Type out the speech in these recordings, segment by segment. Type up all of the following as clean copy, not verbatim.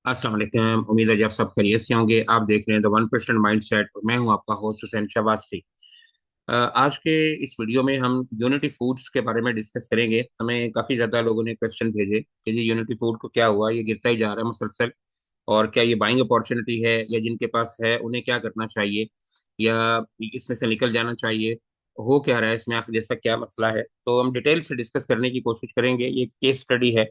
अस्सलाम वालेकुम। उम्मीद है कि आप सब खैरियत से होंगे। आप देख रहे हैं द 1% माइंड सेट और मैं हूं आपका होस्ट हुसैन शहबाज़। आज के इस वीडियो में हम यूनिटी फूड्स के बारे में डिस्कस करेंगे। हमें काफ़ी ज़्यादा लोगों ने क्वेश्चन भेजे कि ये यूनिटी फूड को क्या हुआ, ये गिरता ही जा रहा है मुसलसल, और क्या ये बाइंग अपॉर्चुनिटी है या जिनके पास है उन्हें क्या करना चाहिए, या इसमें से निकल जाना चाहिए, हो क्या रहा है इसमें, आखिर जैसा क्या मसला है। तो हम डिटेल से डिस्कस करने की कोशिश करेंगे। ये केस स्टडी है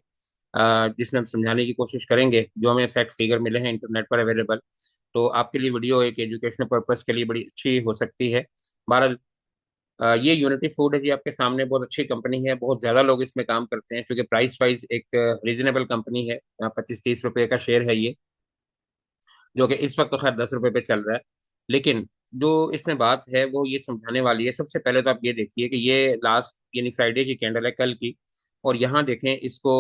जिसमें हम समझाने की कोशिश करेंगे जो हमें फैक्ट फिगर मिले हैं इंटरनेट पर अवेलेबल। तो आपके लिए वीडियो एक एजुकेशनल पर्पस के लिए बड़ी अच्छी हो सकती है। बहरहाल, ये यूनिटी फूड है जी, आपके सामने बहुत अच्छी कंपनी है, बहुत ज़्यादा लोग इसमें काम करते हैं क्योंकि प्राइस वाइज एक रीजनेबल कंपनी है। 25-30 रुपए का शेयर है ये, जो कि इस वक्त तो खैर 10 रुपए पे चल रहा है। लेकिन जो इसमें बात है वो ये समझाने वाली है। सबसे पहले तो आप ये देखिए कि ये लास्ट यानी फ्राइडे की कैंडल है, कल की। और यहाँ देखें इसको,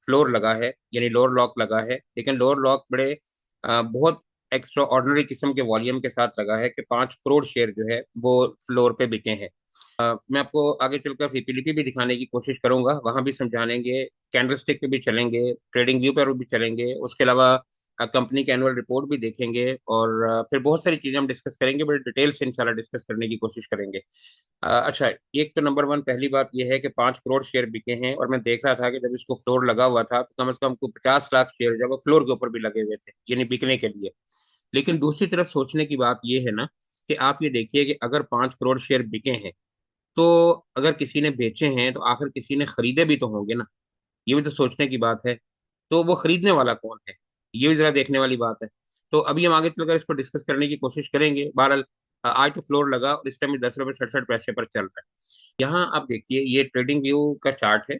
फ्लोर लगा है यानी लोअर लॉक लगा है, लेकिन लोअर लॉक बड़े बहुत एक्स्ट्रा ऑर्डिनरी किस्म के वॉल्यूम के साथ लगा है कि 5 करोड़ शेयर जो है वो फ्लोर पे बिके हैं। मैं आपको आगे चलकर फीपीलीपी भी दिखाने की कोशिश करूंगा, वहां भी समझानेंगे। कैंडलस्टिक पे भी चलेंगे, ट्रेडिंग व्यू पर भी चलेंगे, उसके अलावा कंपनी के एनुअल रिपोर्ट भी देखेंगे, और फिर बहुत सारी चीजें हम डिस्कस करेंगे, बड़े डिटेल से इंशाल्लाह डिस्कस करने की कोशिश करेंगे। अच्छा, एक तो नंबर वन पहली बात यह है कि 5 करोड़ शेयर बिके हैं, और मैं देख रहा था कि जब इसको फ्लोर लगा हुआ था तो कम से कम को 50 लाख शेयर जब वो फ्लोर के ऊपर भी लगे हुए थे यानी बिकने के लिए। लेकिन दूसरी तरफ सोचने की बात यह है ना कि आप ये देखिए कि अगर 5 करोड़ शेयर बिके हैं, तो अगर किसी ने बेचे हैं तो आखिर किसी ने खरीदे भी तो होंगे ना। ये भी तो सोचने की बात है। तो वो खरीदने वाला कौन है, ये भी जरा देखने वाली बात है। तो अभी हम आगे चलकर इसको डिस्कस करने की कोशिश करेंगे। बहरहाल, आज तो फ्लोर लगा और इस टाइम 10 रुपये 67 पैसे पर चल रहा है। यहाँ आप देखिए ये ट्रेडिंग व्यू का चार्ट है,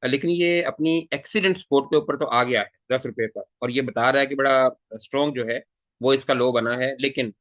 लेकिन ये अपनी एक्सीडेंट स्पोर्ट के ऊपर तो आ गया है 10 रुपये पर, और ये बता रहा है कि बड़ा स्ट्रॉन्ग जो है वो इसका लो बना है। लेकिन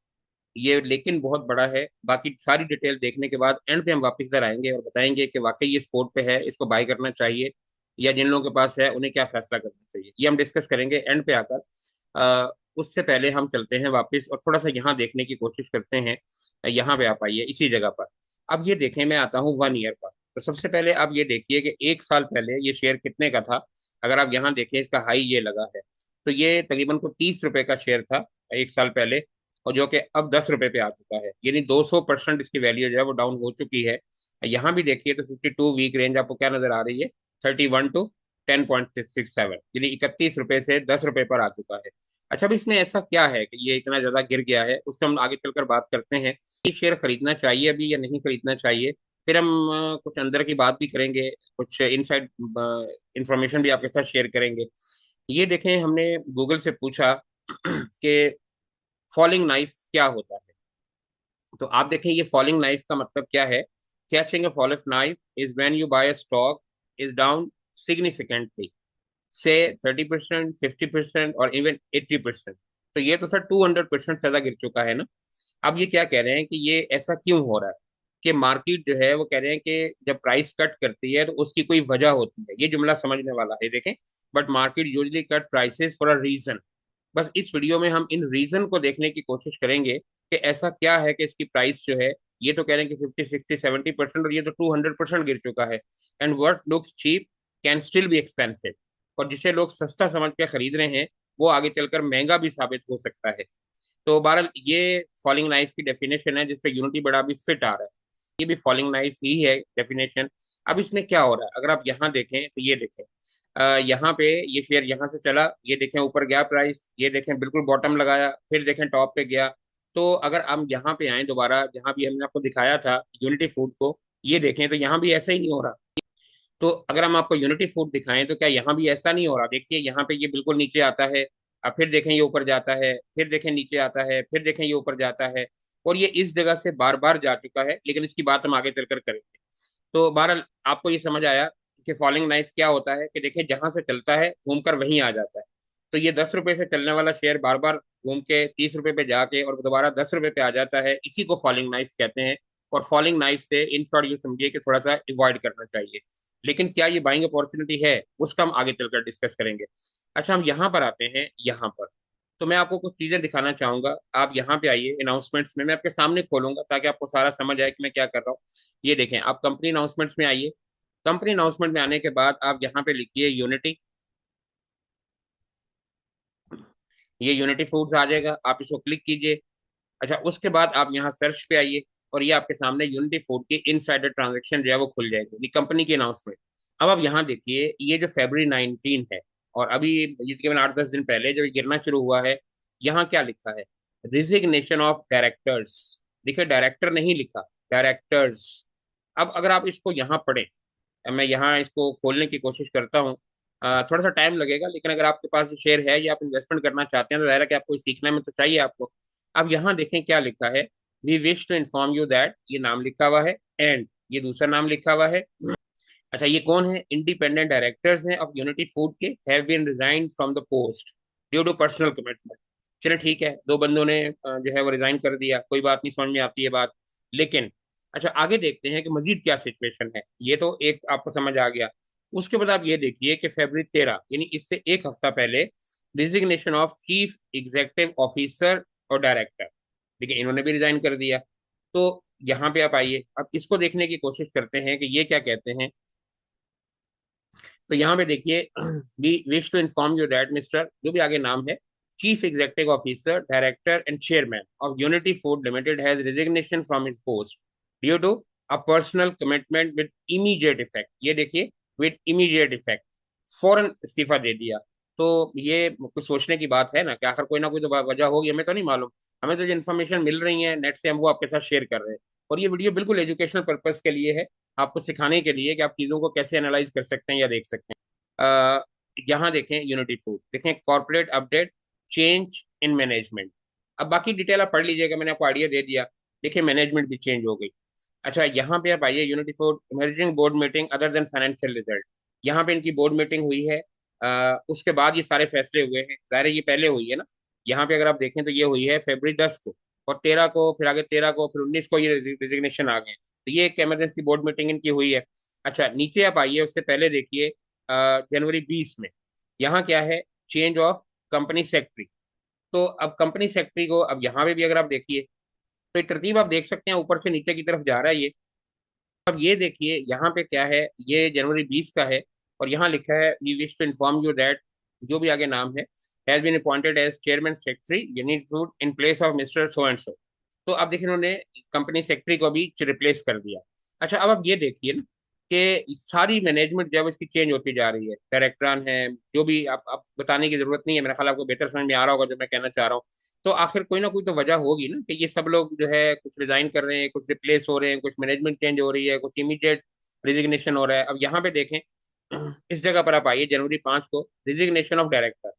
ये लेकिन बहुत बड़ा है। बाकी सारी डिटेल देखने के बाद एंड पे हम वापस इधर आएंगे और बताएंगे कि वाकई ये स्पोर्ट पे है, इसको बाय करना चाहिए, या जिन लोगों के पास है उन्हें क्या फैसला करना चाहिए, ये हम डिस्कस करेंगे एंड पे आकर। उससे पहले हम चलते हैं वापस और थोड़ा सा यहाँ देखने की कोशिश करते हैं। यहाँ पे आप आइए इसी जगह पर। अब ये देखें, मैं आता हूँ 1 ईयर पर। तो सबसे पहले आप ये देखिए कि 1 साल पहले ये शेयर कितने का था। अगर आप यहाँ देखें, इसका हाई ये लगा है। तो ये तकरीबन को 30 रुपए का शेयर था 1 साल पहले, और जो कि अब 10 रुपए पे आ चुका है, यानी 200% इसकी वैल्यू जो है वो डाउन हो चुकी है। यहाँ भी देखिए तो 52 वीक रेंज आपको क्या नजर आ रही है, 31 to 10.67, यानी 31 रुपए से 10 रुपए पर आ चुका है। अच्छा, अब इसमें ऐसा क्या है कि ये इतना ज्यादा गिर गया है, उससे हम आगे चलकर बात करते हैं। ये शेयर खरीदना चाहिए अभी या नहीं खरीदना चाहिए। फिर हम कुछ अंदर की बात भी करेंगे, कुछ इनसाइड इंफॉर्मेशन भी आपके साथ शेयर करेंगे। ये देखें, हमने गूगल से पूछा कि फॉलिंग नाइफ क्या होता है। तो आप देखें ये फॉलिंग नाइफ का मतलब क्या है। Catching a falling knife is when you buy a stock is down significantly, से 30%, 50% और इवन 80%। तो ये तो सर 200% से ज्यादा गिर चुका है ना। अब ये क्या कह रहे हैं कि ये ऐसा क्यों हो रहा है, कि मार्केट जो है वो कह रहे हैं कि जब प्राइस कट करती है तो उसकी कोई वजह होती है। ये जुमला समझने वाला है, देखें। But market usually cut prices for a reason. बस इस वीडियो में हम इन रीजन को देखने की कोशिश करेंगे कि ऐसा क्या है कि इसकी प्राइस जो है, ये तो कह रहे हैं कि 50, 60, 70%, और ये तो 200% गिर चुका है। And what looks cheap can still be expensive. और जिसे लोग सस्ता समझ के खरीद रहे हैं वो आगे चलकर महंगा भी साबित हो सकता है। तो बहरहाल, ये फॉलिंग नाइफ की डेफिनेशन है जिसपे यूनिटी बड़ा भी फिट आ रहा है। ये भी फॉलिंग नाइफ ही है डेफिनेशन। अब इसमें क्या हो रहा है, अगर आप यहाँ देखें तो ये देखें, यहाँ पे ये शेयर यहाँ से चला, ये देखें ऊपर गया प्राइस, ये देखें बिल्कुल बॉटम लगाया, फिर देखें टॉप पे गया। तो अगर हम यहाँ पे आए दोबारा, जहाँ भी हमने आपको दिखाया था यूनिटी फूड को, ये देखें तो यहाँ भी ऐसा ही नहीं हो रहा। तो अगर हम आपको यूनिटी फूड दिखाएं तो क्या यहाँ भी ऐसा नहीं हो रहा। देखिए यहाँ पे ये बिल्कुल नीचे आता है, अब फिर देखें ये ऊपर जाता है, फिर देखें नीचे आता है, फिर देखें ये ऊपर जाता है, और ये इस जगह से बार बार जा चुका है। लेकिन इसकी बात हम आगे चलकर करेंगे। तो बहरहाल, आपको ये समझ आया कि फॉलिंग नाइफ क्या होता है, कि देखिए जहां से चलता है घूमकर वहीं आ जाता है। तो ये 10 रुपए से चलने वाला शेयर बार बार घूम के 30 रुपए पे जाके और दोबारा 10 रुपए पे आ जाता है, इसी को फॉलिंग नाइफ कहते हैं। और फॉलिंग नाइफ से इन शॉर्ट ये समझिए कि थोड़ा सा अवॉइड करना चाहिए। लेकिन क्या ये बाइंग अपॉर्चुनिटी है, उसका हम आगे चलकर डिस्कस करेंगे। अच्छा, हम यहाँ पर आते हैं, यहाँ पर। तो मैं आपको कुछ चीजें दिखाना चाहूंगा। आप यहाँ पे आइए, अनाउंसमेंट्स में मैं आपके सामने खोलूंगा ताकि आपको सारा समझ आए कि मैं क्या कर रहा हूँ। ये देखें, आप कंपनी अनाउंसमेंट्स में आइए। कंपनी अनाउंसमेंट में आने के बाद आप यहाँ पे लिखिए यूनिटी। ये यूनिटी फूड्स आ जाएगा, आप इसको क्लिक कीजिए। अच्छा, उसके बाद आप यहाँ सर्च पे आइए और ये आपके सामने यूनिटी फूड की इनसाइडर ट्रांजेक्शन जो है वो खुल जाएगी, ये कंपनी की अनाउंसमेंट। अब आप यहाँ देखिए, ये जो February 19 है, और अभी ये तकरीबन 8-10 दिन पहले जब ये गिरना शुरू हुआ है, यहाँ क्या लिखा है, रिजिग्नेशन ऑफ डायरेक्टर्स। देखिए, डायरेक्टर नहीं लिखा, डायरेक्टर्स। अब अगर आप इसको यहाँ पढ़ें, मैं यहाँ इसको खोलने की कोशिश करता हूँ। थोड़ा सा टाइम लगेगा, लेकिन अगर आपके पास जो शेयर है, ये आप इन्वेस्टमेंट करना चाहते हैं, तो जाहिर है कि आपको सीखने में तो चाहिए आपको। अब यहाँ देखें क्या लिखा है, we wish to inform you that, ये नाम लिखा हुआ है, एंड ये दूसरा नाम लिखा हुआ है। अच्छा, ये कौन है, इंडिपेंडेंट डायरेक्टर्स हैं ऑफ यूनिटी फूड के, have been resign from the post due to personal commitment. चलिए ठीक है, दो बंदों ने जो है वो रिजाइन कर दिया, कोई बात नहीं, समझ में आती है बात। लेकिन अच्छा, आगे देखते हैं कि मजीद क्या सिचुएशन है। ये तो एक आपको समझ आ गया। उसके बाद आप ये देखिए कि February 13, यानी इससे एक हफ्ता पहले, resignation of chief executive officer और डायरेक्टर। देखिए, इन्होंने भी रिजाइन कर दिया। तो यहाँ पे आप आइए, अब इसको देखने की कोशिश करते हैं कि ये क्या कहते हैं। तो यहाँ पे देखिए, we wish to inform you that mister, जो भी आगे नाम है, chief executive officer, director and chairman of Unity Food limited has resignation from his post due to a personal commitment with immediate effect. ये देखिए, विद इमीडिएट इफेक्ट, फौरन इस्तीफा दे दिया। तो ये कुछ सोचने की बात है ना कोई तो वजह होगी, हमें तो नहीं मालूम। हमें तो जो इन्फॉर्मेशन मिल रही है नेट से, हम वो आपके साथ शेयर कर रहे हैं। और ये वीडियो बिल्कुल एजुकेशनल पर्पज के लिए है, आपको सिखाने के लिए कि आप चीज़ों को कैसे एनालाइज कर सकते हैं या देख सकते हैं। यहाँ देखें, यूनिटी फूड देखें, corporate update, change in management. अब बाकी डिटेल आप पढ़ लीजिएगा, मैंने आपको आइडिया दे दिया। देखिए, मैनेजमेंट भी चेंज हो गई। अच्छा, यहाँ पे आप आइए, unity food emerging board meeting other than financial result. यहाँ पे इनकी बोर्ड मीटिंग हुई है, उसके बाद ये सारे फैसले हुए हैं, ज़ाहिर है ये पहले हुई है ना। यहाँ पे अगर आप देखें तो ये हुई है February 10 को, और 13 को, फिर आगे 13 को, फिर 19 को ये रिजिग्नेशन आ गए। तो ये एक इमरजेंसी बोर्ड मीटिंग इनकी हुई है। अच्छा, नीचे आप आइए, उससे पहले देखिए, January 20 में यहाँ क्या है, चेंज ऑफ कंपनी सेक्रेटरी। तो अब कंपनी सेक्रेटरी को, अब यहाँ पे भी अगर आप देखिए, तो एक तरतीब आप देख सकते हैं, ऊपर से नीचे की तरफ जा रहा है ये। अब ये देखिए यहाँ पे क्या है, ये January 20 का है, और यहाँ लिखा है, we wish to inform you that, जो भी आगे नाम है, has been appointed as chairman secretary unit food in place of mister so and so. तो अब देखिए, उन्होंने कंपनी सेक्रेटरी को भी रिप्लेस कर दिया। अच्छा, अब आप ये देखिए ना कि सारी मैनेजमेंट जब इसकी चेंज होती जा रही है, डायरेक्टरान है, जो भी, आप बताने की जरूरत नहीं है, मेरा ख्याल आपको बेहतर समझ में आ रहा होगा जो मैं कहना चाह रहा हूँ। तो आखिर कोई ना कोई तो वजह होगी ना कि ये सब लोग जो है कुछ रिजाइन कर रहे हैं, कुछ रिप्लेस हो रहे हैं, कुछ मैनेजमेंट चेंज हो रही है, कुछ इमीडिएट रिजिग्नेशन हो रहा है। अब यहाँ पे देखें, इस जगह पर आप आइए, January 5 को, रिजिग्नेशन ऑफ डायरेक्टर।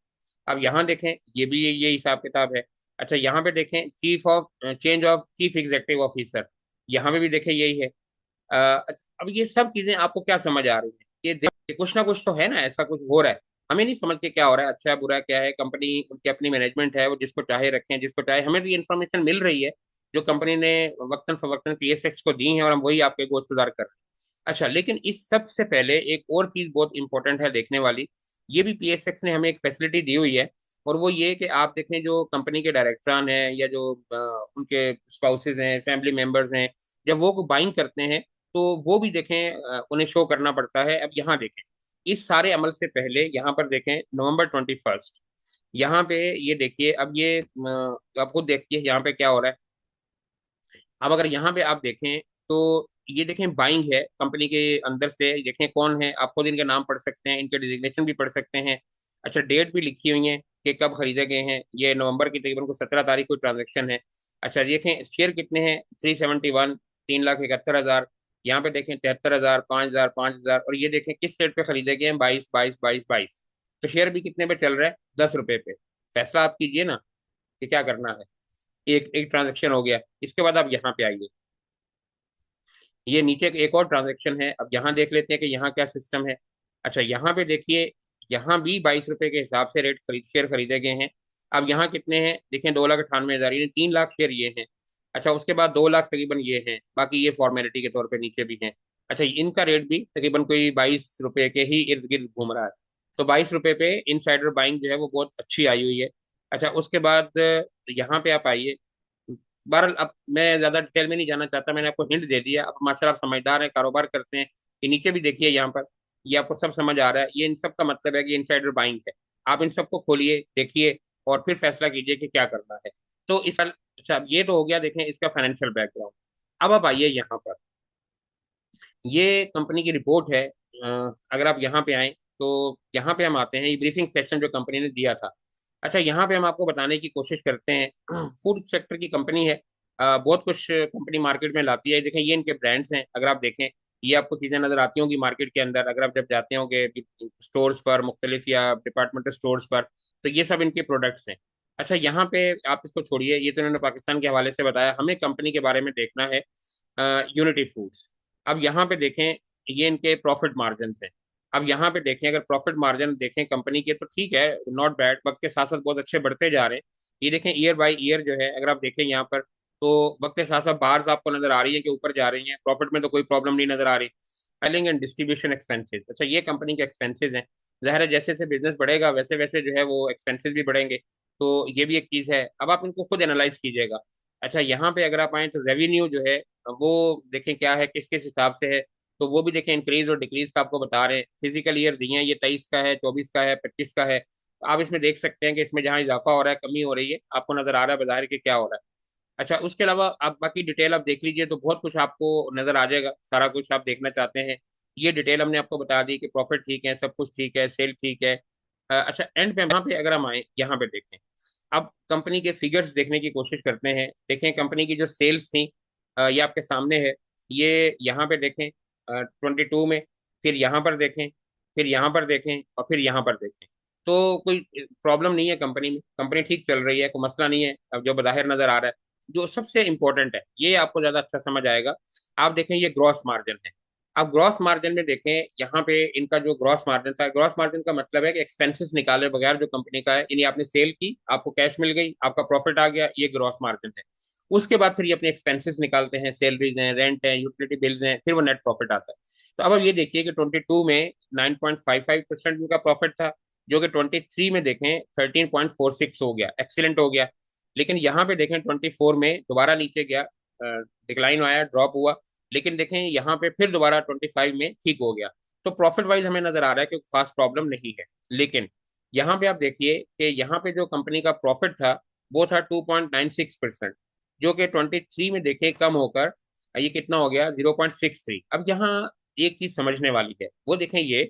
अब यहाँ देखें, ये भी ये हिसाब किताब है। अच्छा, यहाँ पे देखें, chief of change of chief executive officer, यहाँ पे भी देखें यही है। अब ये सब चीजें आपको क्या समझ आ रही है, ये देखिए, कुछ ना कुछ तो है ना, ऐसा कुछ हो रहा है। हमें नहीं समझ के क्या हो रहा है, अच्छा है बुरा क्या है, कंपनी उनकी अपनी मैनेजमेंट है, वो जिसको चाहे रखें, जिसको चाहे। हमें तो ये इन्फॉर्मेशन मिल रही है जो कंपनी ने वक्तन फवक्तन PSX को दी है, और हम वही आपके गोश गुजार कर रहे हैं। अच्छा, लेकिन इस सब से पहले एक और चीज बहुत इंपॉर्टेंट है देखने वाली। ये भी PSX ने हमें एक फैसिलिटी दी हुई है, और वो ये कि आप देखें, जो कंपनी के डायरेक्टरान हैं, या जो उनके स्पाउसेज हैं, फैमिली मेंबर्स हैं, जब वो बाइंग करते हैं, तो वो भी देखें, उन्हें शो करना पड़ता है। अब यहाँ देखें, इस सारे अमल से पहले यहाँ पर देखें, November 21, यहाँ पे ये देखिए, अब ये आप खुद देखिए यहाँ पे क्या हो रहा है। अब अगर यहाँ पे आप देखें, तो ये देखें, बाइंग है कंपनी के अंदर से, देखें कौन है, आप खुद इनके नाम पढ़ सकते हैं, इनके डिजिग्नेशन भी पढ़ सकते हैं। अच्छा, डेट भी लिखी हुई है कि कब खरीदे गए हैं, ये नवंबर की तकरीबन को 17 तारीख को ट्रांजेक्शन है। अच्छा, देखें शेयर कितने हैं, 371, 3,71,000। यहाँ पे देखें 73,000, 5,000, 5,000, और ये देखें किस रेट पे खरीदे गए हैं, 22, 22, 22, 22। तो शेयर भी कितने पे चल रहा है, 10 रुपए पे। फैसला आप कीजिए ना कि क्या करना है। एक एक ट्रांजेक्शन हो गया, इसके बाद आप यहाँ पे आइए, ये नीचे एक और ट्रांजेक्शन है। अब यहाँ देख लेते हैं कि यहाँ क्या सिस्टम है। अच्छा, यहाँ पे देखिए, यहाँ भी 22 रुपए के हिसाब से शेयर खरीदे गए हैं। अब यहाँ कितने हैं, देखें, 2,98,000, यानी 3 लाख शेयर ये हैं। अच्छा, उसके बाद 2 लाख तकरीबन ये हैं, बाकी ये फॉर्मेलिटी के तौर पे नीचे भी हैं। अच्छा, इनका रेट भी तकरीबन कोई 22 रुपए के ही इर्द गिर्द घूम रहा है। तो 22 रुपए पे इनसाइडर बाइंग जो है वो बहुत अच्छी आई हुई है। अच्छा, उसके बाद यहाँ पे आप आइए। बहरहाल, अब मैं ज्यादा डिटेल में नहीं जाना चाहता, मैंने आपको हिंट दे दिया। अब माशाल्लाह आप समझदार हैं, कारोबार करते हैं। ये नीचे भी देखिए, यहाँ पर ये आपको सब समझ आ रहा है। ये इन सब का मतलब है कि इनसाइडर बाइंग है। आप इन सबको खोलिए, देखिए, और फिर फैसला कीजिए कि क्या करना है। तो इस अच्छा, अब ये तो हो गया, देखें इसका फाइनेंशियल बैकग्राउंड। अब आप आइए यहाँ पर, ये कंपनी की रिपोर्ट है। अगर आप यहाँ पे आए तो यहाँ पे हम आते हैं, ये ब्रीफिंग सेक्शन जो कंपनी ने दिया था। अच्छा, यहाँ पे हम आपको बताने की कोशिश करते हैं, फूड सेक्टर की कंपनी है। बहुत कुछ कंपनी मार्केट में लाती है। देखें, ये इनके ब्रांड्स हैं। अगर आप देखें, ये आपको चीज़ें नजर आती होंगी मार्केट के अंदर, अगर आप जब जाते होंगे स्टोर्स पर, मुख्तलिफ या डिपार्टमेंटल स्टोर्स पर, तो ये सब इनके प्रोडक्ट्स हैं। अच्छा, यहाँ पे आप इसको छोड़िए, ये तो इन्होंने पाकिस्तान के हवाले से बताया, हमें कंपनी के बारे में देखना है, यूनिटी फूड्स। अब यहाँ पे देखें, ये इनके प्रॉफिट मार्जिन हैं। अब यहाँ पे देखें, अगर प्रॉफिट मार्जिन देखें कंपनी के, तो ठीक है, नॉट बैड, वक्त के साथ साथ बहुत अच्छे बढ़ते जा रहे हैं। ये देखें ईयर बाय ईयर जो है, अगर आप देखें यहाँ पर, तो वक्त के साथ साथ बार्स आपको नजर आ रही है कि ऊपर जा रही हैं, प्रॉफिट में तो कोई प्रॉब्लम नहीं नजर आ रही। सेलिंग एंड डिस्ट्रीब्यूशन एक्सपेंसेस, अच्छा ये कंपनी के एक्सपेंसेस हैं। ज़ाहिर है, जैसे जैसे बिजनेस बढ़ेगा वैसे वैसे जो है वो एक्सपेंसेस भी बढ़ेंगे। तो ये भी एक चीज़ है, अब आप इनको खुद एनालाइज कीजिएगा। अच्छा, यहाँ पे अगर आप आए तो रेवेन्यू जो है वो देखें क्या है, किस किस हिसाब से है, तो वो भी देखें इंक्रीज और डिक्रीज का आपको बता रहे हैं। फिजिकल ईयर दिए हैं, ये 23 का है, 24 का है, 25 का है। तो आप इसमें देख सकते हैं कि इसमें जहाँ इजाफा हो रहा है, कमी हो रही है, आपको नजर आ रहा है बाजार के क्या हो रहा है। अच्छा, उसके अलावा आप बाकी डिटेल आप देख लीजिए, तो बहुत कुछ आपको नजर आ जाएगा, सारा कुछ आप देखना चाहते हैं। ये डिटेल हमने आपको बता दी कि प्रॉफिट ठीक है, सब कुछ ठीक है, सेल ठीक है। अच्छा, एंड पे यहाँ पे अगर हम आए, यहाँ पे देखें, अब कंपनी के फिगर्स देखने की कोशिश करते हैं। देखें कंपनी की जो सेल्स थी, ये आपके सामने है। ये यहाँ पे देखें 22 में, फिर यहाँ पर देखें, फिर यहाँ पर देखें, और फिर यहाँ पर देखें। तो कोई प्रॉब्लम नहीं है कंपनी में, कंपनी ठीक चल रही है, कोई मसला नहीं है। अब जो बाहर नजर आ रहा है, जो सबसे इंपॉर्टेंट है, ये आपको ज्यादा अच्छा समझ आएगा। आप देखें, ये ग्रॉस मार्जिन है। आप ग्रॉस मार्जिन में देखें, यहाँ पे इनका जो ग्रॉस मार्जिन था, ग्रॉस मार्जिन का मतलब है कि एक्सपेंसेस निकाले बगैर जो कंपनी का है, यानी आपने सेल की, आपको कैश मिल गई, आपका प्रॉफिट आ गया, ये ग्रॉस मार्जिन है। उसके बाद फिर ये अपने एक्सपेंसेस निकालते हैं, सैलरीज हैं, रेंट है, यूटिलिटी बिल्स हैं, फिर वो नेट प्रॉफिट आता है। तो अब ये देखिए कि 22 में 9.55% उनका प्रॉफिट था, जो कि 23 में देखें 13.46 हो गया, एक्सीलेंट हो गया। लेकिन यहाँ पे देखें 24 में दोबारा नीचे गया, डिक्लाइन आया, ड्रॉप हुआ। लेकिन देखें यहाँ पे फिर दोबारा 25 में ठीक हो गया। तो प्रॉफिट वाइज हमें नजर आ रहा है कि खास प्रॉब्लम नहीं है। लेकिन यहाँ पे आप देखिए कि यहाँ पे जो कंपनी का प्रॉफिट था, वो था 2.96%, जो कि 23 में देखे कम होकर ये कितना हो गया, 0.63। अब यहाँ एक चीज समझने वाली है, वो देखें ये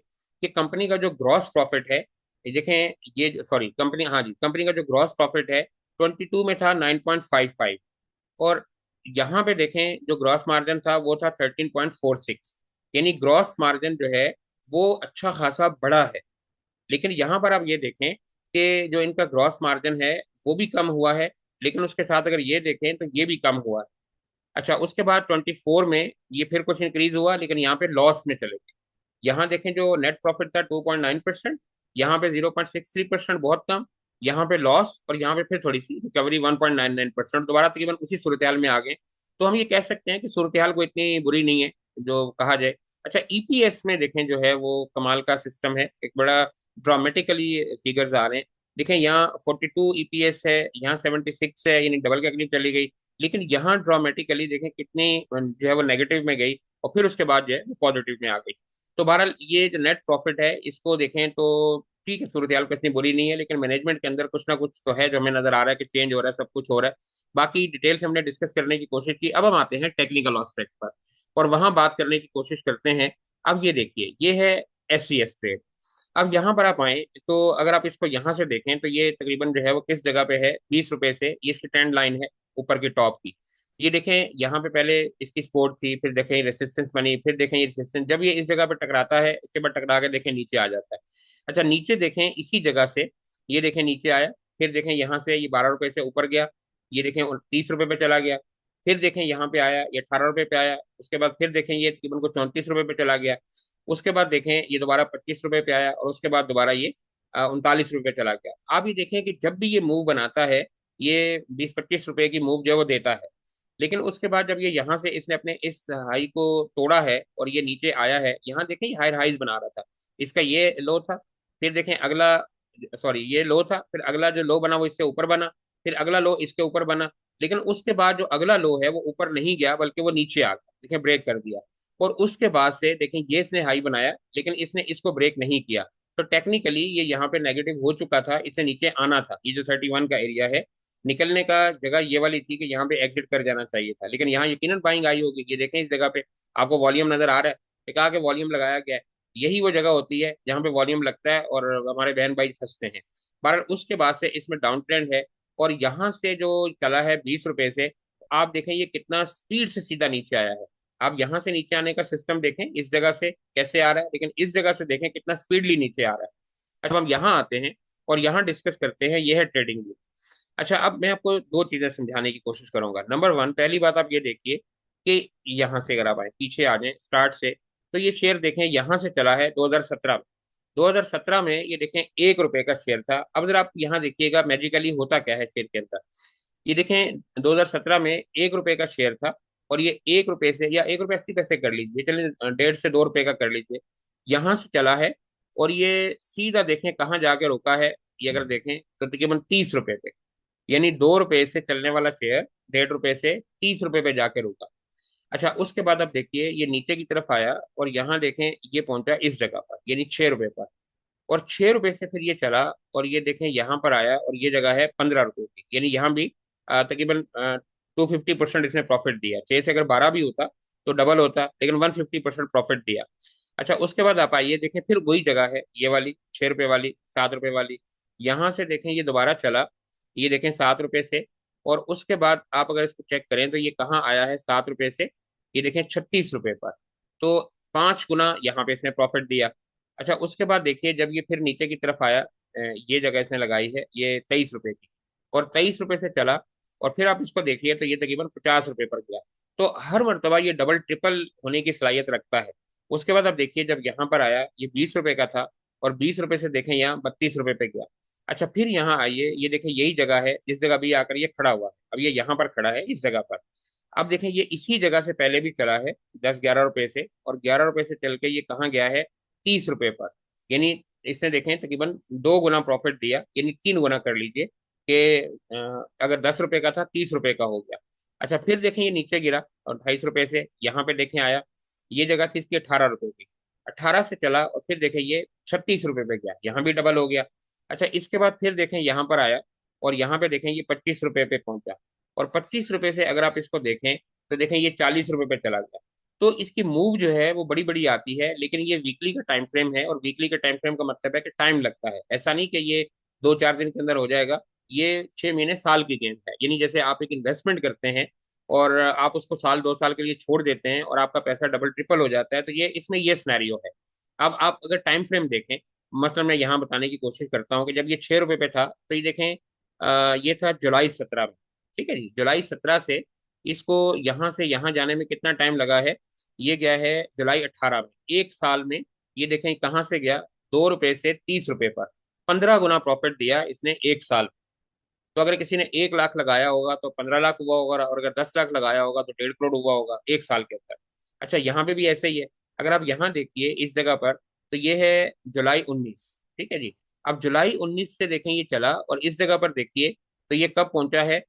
कि कंपनी का जो ग्रॉस प्रॉफिट है, ये देखें, ये सॉरी कंपनी, हाँ जी, कंपनी का जो ग्रॉस प्रॉफिट है 22 में था 9.55, और यहाँ पे देखें जो ग्रॉस मार्जिन था वो था 13.46। यानी ग्रॉस मार्जिन जो है वो अच्छा खासा बड़ा है। लेकिन यहाँ पर आप ये देखें कि जो इनका ग्रॉस मार्जिन है वो भी कम हुआ है, लेकिन उसके साथ अगर ये देखें तो ये भी कम हुआ है। अच्छा, उसके बाद 24 में ये फिर कुछ इंक्रीज हुआ, लेकिन यहाँ पे लॉस में चले गए। यहाँ देखें जो नेट प्रॉफिट था 2.9%, यहाँ पे 0.63%, बहुत कम। यहाँ पे लॉस, और यहाँ पे फिर थोड़ी सी रिकवरी 1.99%, दोबारा तकरीबन उसी सूरत हाल में आ गए। तो हम ये कह सकते हैं कि सूरत हाल को इतनी बुरी नहीं है जो कहा जाए। अच्छा, ईपीएस में देखें जो है वो कमाल का सिस्टम है, एक बड़ा ड्रामेटिकली फिगर्स आ रहे हैं। देखें यहाँ 42 ईपीएस है, यहाँ 76 है, यानी डबल के करीब चली गई। लेकिन यहाँ ड्रामेटिकली देखें कितनी जो है वो नेगेटिव में गई, और फिर उसके बाद जो है वो पॉजिटिव में आ गई। तो बहरहाल ये जो नेट प्रॉफिट है इसको देखें तो ठीक है, सूरत हाल को इतनी बुरी नहीं है, लेकिन मैनेजमेंट के अंदर कुछ ना कुछ तो है जो हमें नजर आ रहा है कि चेंज हो रहा है, सब कुछ हो रहा है। बाकी डिटेल से हमने डिस्कस करने की कोशिश की, अब हम आते हैं टेक्निकल एस्पेक्ट पर, और वहां बात करने की कोशिश करते हैं। अब ये देखिए, ये है SCS ट्रेड। अब यहाँ पर आप आए, तो अगर आप इसको यहाँ से देखें तो ये तकरीबन जो है वो किस जगह पे है, 20 रुपए से, ये इसकी ट्रेंड लाइन है ऊपर की टॉप की। ये देखें, यहाँ पे पहले इसकी सपोर्ट थी, फिर देखें रेसिस्टेंस बनी, फिर देखें ये रेसिस्टेंस, जब ये इस जगह पे टकराता है इसके बाद टकरा के देखें नीचे आ जाता है। अच्छा, नीचे देखें इसी जगह से, ये देखें नीचे आया, फिर देखें यहाँ से ये 12 रुपए से ऊपर गया, ये देखें 30 रुपए पे चला गया, फिर देखें यहाँ पे आया, ये 18 रुपए पे आया, उसके बाद फिर देखें ये तकरीबन को 34 रुपए पे चला गया। उसके बाद देखें ये दोबारा 25 रुपए पे आया, और उसके बाद दोबारा ये 39 रुपए चला गया। आप ये देखें कि जब भी ये मूव बनाता है, ये 20-25 रुपए की मूव जो है वो देता है। लेकिन उसके बाद जब ये यहाँ से इसने अपने इस हाई को तोड़ा है और ये नीचे आया है, यहाँ देखें ये हाई हाइज बना रहा था, इसका ये लो था, फिर देखें अगला, सॉरी ये लो था, फिर अगला जो लो बना वो इससे ऊपर बना, फिर अगला लो इसके ऊपर बना। लेकिन उसके बाद जो अगला लो है वो ऊपर नहीं गया, बल्कि वो नीचे आ गया, देखें ब्रेक कर दिया। और उसके बाद से देखें ये इसने हाई बनाया, लेकिन इसने इसको ब्रेक नहीं किया, तो टेक्निकली ये यहाँ पे नेगेटिव हो चुका था, इससे नीचे आना था। ये जो 31 का एरिया है, निकलने का जगह ये वाली थी कि यहाँ पे एग्जिट कर जाना चाहिए था, लेकिन यहाँ यकीनन बाइंग आई होगी। ये देखें इस जगह पे आपको वॉल्यूम नजर आ रहा है, ये कहा कि वॉल्यूम लगाया गया है। यही वो जगह होती है जहाँ पे वॉल्यूम लगता है और हमारे बहन भाई फंसते हैं। बहरहाल उसके बाद से इसमें डाउन ट्रेंड है, और यहाँ से जो चला है 20 रुपए से, आप देखें ये कितना स्पीड से सीधा नीचे आया है। आप यहाँ से नीचे आने का सिस्टम देखें, इस जगह से कैसे आ रहा है, लेकिन इस जगह से देखें कितना स्पीडली नीचे आ रहा है। अच्छा, हम यहाँ आते हैं और यहाँ डिस्कस करते हैं, ये है ट्रेडिंग व्यू। अच्छा, अब मैं आपको दो चीजें समझाने की कोशिश करूंगा। नंबर वन, पहली बात आप ये देखिए कि यहाँ से अगर आप आए पीछे आ जाए स्टार्ट से, तो ये शेयर देखें यहाँ से चला है 2017 में। 2017 में ये देखें 1 रुपए का शेयर था। अब जरा आप यहाँ देखिएगा मैजिकली होता क्या है शेयर के अंदर। ये देखें 2017 में 1 रुपए का शेयर था, और ये 1 रुपए से, या 1 रुपए 80 पैसे कर लीजिए, चलिए 1.5 से 2 रुपए का कर लीजिए, यहाँ से चला है और ये सीधा देखें कहाँ जाके रुका है। ये अगर देखें तो तकरीबन 30 रुपए पे, यानी 2 रुपए से चलने वाला शेयर 1.5 रुपए से 30 रुपए पे जाके रुका। अच्छा, उसके बाद आप देखिए ये नीचे की तरफ आया और यहाँ देखें ये पहुंचा इस जगह पर, यानी 6 रुपए पर, और 6 रुपए से फिर ये चला और ये देखें यहाँ पर आया और ये जगह है 15 रुपए की, यानी यहाँ भी तकरीबन 250% इसने प्रॉफिट दिया। 6 से अगर 12 भी होता तो डबल होता, लेकिन 150% प्रॉफिट दिया। अच्छा, उसके बाद आप आइए देखें फिर वही जगह है ये वाली 6 रुपए वाली, 7 रुपए वाली। यहाँ से देखें ये दोबारा चला, ये देखें 7 रुपए से, और उसके बाद आप अगर इसको चेक करें तो ये कहाँ आया है 7 रुपए से, ये देखें 36 रुपए पर। तो 5 गुना यहाँ पे इसने प्रॉफिट दिया। अच्छा, उसके बाद देखिए जब ये फिर नीचे की तरफ आया, ये जगह इसने लगाई है ये 23 रुपए की, और 23 रुपए से चला, और फिर आप इसको देखिए तो ये तकरीबन 50 रुपए पर गया। तो हर मरतबा ये डबल ट्रिपल होने की सलाहियत रखता है। उसके बाद आप देखिए जब यहाँ पर आया ये 20 रुपए का था, और 20 रुपए से देखें यहाँ 32 रुपए पे गया। अच्छा, फिर यहाँ आइए, ये देखें यही जगह है जिस जगह भी आकर ये खड़ा हुआ है, अब ये यहाँ पर खड़ा है इस जगह पर। अब देखें ये इसी जगह से पहले भी चला है 10-11 रुपए से, और 11 रुपए से चल के ये कहाँ गया है 30 रुपए पर। यानी इसने देखें तकरीबन 2 गुना प्रॉफिट दिया, यानी 3 गुना कर लीजिए कि अगर 10 रुपए का था 30 रुपए का हो गया। अच्छा, फिर देखें ये नीचे गिरा और 28 रुपए से यहाँ पे देखें आया, ये जगह थी इसकी 18 रुपए की, 18 से चला और फिर देखें ये 36 रुपए पे गया, यहाँ भी डबल हो गया। अच्छा, इसके बाद फिर देखें यहाँ पर आया और यहाँ पे देखें ये 25 रुपए पे पहुंचा, और 25 रुपए से अगर आप इसको देखें तो देखें ये 40 रुपए पे चला गया। तो इसकी मूव जो है वो बड़ी बड़ी आती है, लेकिन ये वीकली का टाइम फ्रेम है, और वीकली का टाइम फ्रेम का मतलब है कि टाइम लगता है, ऐसा नहीं कि ये 2-4 दिन के अंदर हो जाएगा। ये 6 महीने साल की गेम है, यानी जैसे आप एक इन्वेस्टमेंट करते हैं और आप उसको साल 2 साल के लिए छोड़ देते हैं और आपका पैसा डबल ट्रिपल हो जाता है, तो ये इसमें ये सिनेरियो है। अब आप अगर टाइम फ्रेम देखें, मसलन मैं यहाँ बताने की कोशिश करता हूँ कि जब ये 6 रुपए पे था तो ये देखें ये था जुलाई 17 में। ठीक है जी, जुलाई 17 से इसको यहाँ से यहाँ जाने में कितना टाइम लगा है, ये गया है जुलाई 18 में, 1 साल में। ये देखें कहाँ से गया 2 रुपए से 30 रुपए पर, 15 गुना प्रॉफिट दिया इसने 1 साल। तो अगर किसी ने 1 लाख लगाया होगा तो 15 लाख हुआ होगा, और अगर 10 लाख लगाया होगा तो 1.5 करोड़ हुआ होगा 1 साल के अंदर। अच्छा, यहाँ पे भी ऐसे ही है। अगर आप यहाँ देखिए इस जगह पर, तो ये है जुलाई 19। ठीक है जी। अब जुलाई 19 से देखें ये चला, और इस जगह पर देखिए तो ये कब पहुंचा है,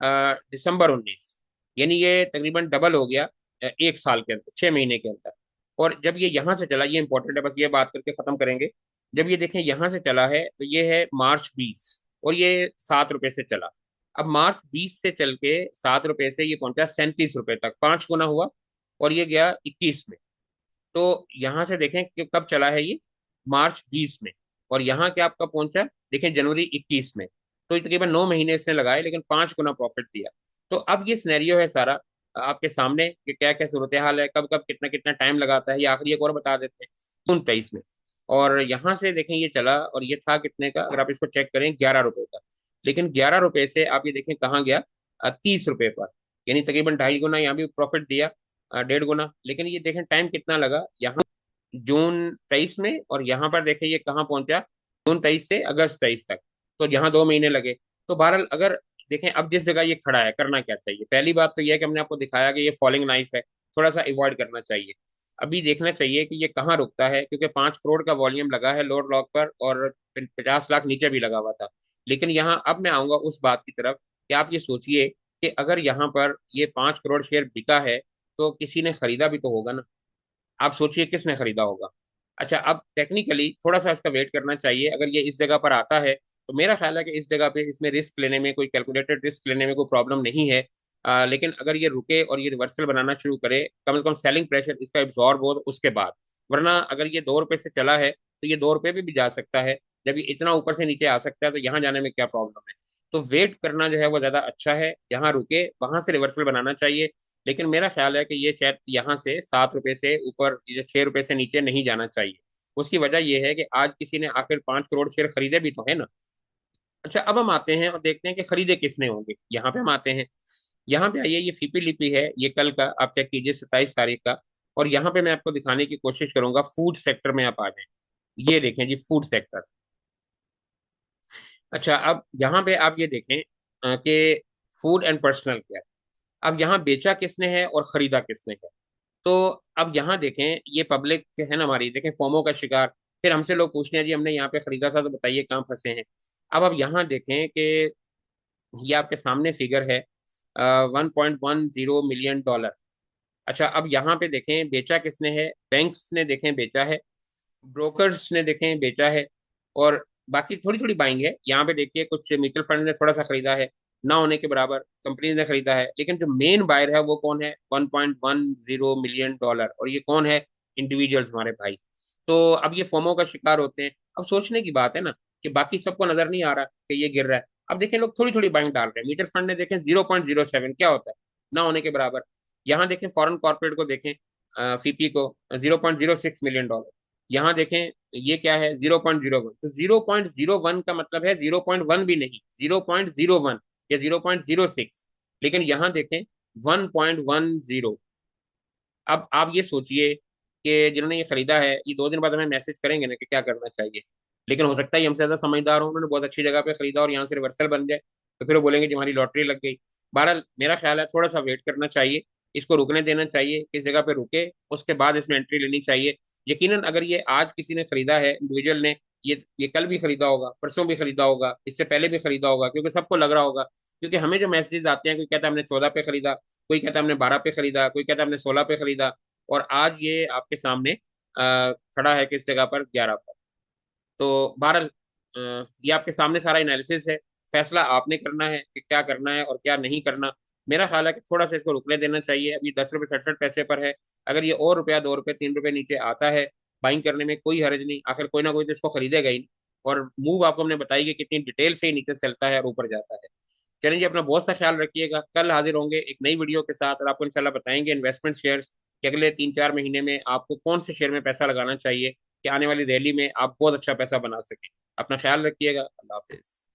दिसंबर 19। यानी ये तकरीबन डबल हो गया 1 साल के अंदर, 6 महीने के अंदर। और जब ये यहाँ से चला, ये इंपॉर्टेंट है, बस ये बात करके खत्म करेंगे। जब ये देखें यहाँ से चला है तो ये है मार्च 20, और ये 7 रुपए से चला। अब मार्च 20 से चल के 7 रुपए से ये पहुंचा 37 रुपए तक, 5 गुना हुआ, और ये गया 21 में। तो यहाँ से देखें कि कब चला है ये, मार्च 20 में, और यहाँ क्या आपका पहुंचा, देखें जनवरी 21 में। तो ये तकरीबन 9 महीने इसने लगाए, लेकिन 5 गुना प्रॉफिट दिया। तो अब ये सिनेरियो है सारा आपके सामने कि क्या क्या सूरत हाल है, कब कब कितना कितना टाइम लगाता है। ये आखिरी एक और बता देते हैं, जून 23 में। और यहाँ से देखें ये चला और ये था कितने का, अगर आप इसको चेक करें 11 रुपए का, लेकिन 11 रुपए से आप ये देखें कहाँ गया 30 रुपए पर, यानी तकरीबन 2.5 गुना यहाँ भी प्रॉफिट दिया, 1.5 गुना। लेकिन ये देखें टाइम कितना लगा यहाँ, जून 23 में, और यहाँ पर देखें ये कहाँ पहुंचा, जून 23 से अगस्त 23 तक, तो यहाँ 2 महीने लगे। तो बहरहाल अगर देखें अब जिस जगह ये खड़ा है करना क्या चाहिए, पहली बात तो यह है कि हमने आपको दिखाया कि ये फॉलिंग नाइफ है, थोड़ा सा अवॉइड करना चाहिए। अभी देखना चाहिए कि ये कहाँ रुकता है, क्योंकि 5 करोड़ का वॉल्यूम लगा है लोअर ब्लॉक पर, और 50 लाख नीचे भी लगा हुआ था। लेकिन यहाँ अब मैं आऊंगा उस बात की तरफ कि आप ये सोचिए कि अगर यहाँ पर ये 5 करोड़ शेयर बिका है, तो किसी ने खरीदा भी तो होगा ना। आप सोचिए किसने खरीदा होगा। अच्छा, अब टेक्निकली थोड़ा सा इसका वेट करना चाहिए। अगर ये इस जगह पर आता है तो मेरा ख्याल है कि इस जगह पे इसमें रिस्क लेने में, कोई कैलकुलेटेड रिस्क लेने में कोई प्रॉब्लम नहीं है। लेकिन अगर ये रुके और ये रिवर्सल बनाना शुरू करे, कम से कम सेलिंग प्रेशर इसका एब्जॉर्ब हो उसके बाद। वरना अगर ये 2 रुपए से चला है तो ये 2 रुपए पे भी जा सकता है। जब ये इतना ऊपर से नीचे आ सकता है तो यहाँ जाने में क्या प्रॉब्लम है। तो वेट करना जो है वो ज्यादा अच्छा है, जहाँ रुके वहां से रिवर्सल बनाना चाहिए। लेकिन मेरा ख्याल है कि ये शायद यहाँ से 7 रुपए से ऊपर, ये 6 रुपए से नीचे नहीं जाना चाहिए। उसकी वजह यह है कि आज किसी ने आखिर 5 करोड़ शेयर खरीदे भी तो है ना। अच्छा, अब हम आते हैं और देखते हैं कि खरीदे किसने होंगे। यहाँ पे हम आते हैं, यहाँ पे आइए, ये फीपी लिपि है, ये कल का आप चेक कीजिए, 27 तारीख का। और यहाँ पे मैं आपको दिखाने की कोशिश करूंगा, फूड सेक्टर में आप आ जाएं। ये देखें जी, फूड सेक्टर। अच्छा, अब यहाँ पे आप ये देखें कि फूड एंड पर्सनल केयर। अब यहाँ बेचा किसने है और खरीदा किसने है। तो अब यहाँ देखें, ये पब्लिक है ना हमारी, देखें फोमो का शिकार। फिर हमसे लोग पूछते हैं जी हमने यहाँ पे खरीदा था तो बताइए कहाँ फंसे हैं। अब यहाँ देखें कि ये आपके सामने फिगर है, 1.10 मिलियन डॉलर। अच्छा, अब यहाँ पे देखें बेचा किसने है, बैंक्स ने देखें बेचा है, ब्रोकर्स ने देखें बेचा है, और बाकी थोड़ी थोड़ी बाइंग है। यहाँ पे देखिए कुछ म्यूचुअल फंड ने थोड़ा सा खरीदा है, ना होने के बराबर कंपनी ने खरीदा है। लेकिन जो मेन बायर है वो कौन है, 1.10 मिलियन डॉलर। और ये कौन है, इंडिविजुअल्स, हमारे भाई। तो अब ये फोमो का शिकार होते हैं। अब सोचने की बात है ना कि बाकी सबको नजर नहीं आ रहा कि ये गिर रहा है। अब देखें लोग थोड़ी थोड़ी बाइंग डाल रहे हैं। म्यूचुअल फंड ने देखें 0.07 क्या होता है, ना होने के बराबर। यहाँ देखें फॉरेन कॉर्पोरेट को देखें, फीपी को, 0.06 मिलियन डॉलर। यहाँ देखें ये क्या है, 0.01। तो 0.01 का मतलब है 0.1 भी नहीं, 0.01 या 0.06। लेकिन यहाँ देखें 1.10। अब आप ये सोचिए कि जिन्होंने ये खरीदा है, ये 2 दिन बाद हमें मैसेज करेंगे ना कि क्या करना चाहिए। लेकिन हो सकता है ये हमसे ज्यादा समझदार हो, उन्होंने बहुत अच्छी जगह पे खरीदा और यहाँ से रिवर्सल बन जाए। तो फिर वो बोलेंगे कि हमारी लॉटरी लग गई। बहरहाल मेरा ख्याल है थोड़ा सा वेट करना चाहिए, इसको रुकने देना चाहिए, किस जगह पे रुके उसके बाद इसमें एंट्री लेनी चाहिए। यकीनन अगर ये आज किसी ने खरीदा है, इंडिविजुअल ने, ये कल भी खरीदा होगा, परसों भी खरीदा होगा, इससे पहले भी खरीदा होगा, क्योंकि सबको लग रहा होगा। क्योंकि हमें जो मैसेजेस आते हैं, कोई कहता है हमने 14 पे खरीदा, कोई कहता है हमने 12 पे खरीदा, कोई कहता है हमने 16 पे खरीदा, और आज ये आपके सामने खड़ा है किस जगह पर, 11 पर। तो बहरहाल ये आपके सामने सारा एनालिसिस है। फैसला आपने करना है कि क्या करना है और क्या नहीं करना। मेरा ख्याल है कि थोड़ा सा इसको रुकने देना चाहिए। अभी 10 रुपये 67 पैसे पर है। अगर ये और रुपया 2 रुपये 3 रुपये नीचे आता है, बाइंग करने में कोई हर्ज नहीं, आखिर कोई ना कोई तो इसको खरीदेगा ही। और मूव आपको हमने बताई कि कितनी डिटेल से ही नीचे चलता है और ऊपर जाता है। चलें जी, अपना बहुत सा ख्याल रखिएगा। कल हाजिर होंगे एक नई वीडियो के साथ, और आपको इंशाल्लाह बताएंगे इन्वेस्टमेंट शेयर्स कि अगले 3 4 महीने में आपको कौन से शेयर में पैसा लगाना चाहिए कि आने वाली रैली में आप बहुत अच्छा पैसा बना सकें। अपना ख्याल रखिएगा। अल्लाह हाफिज।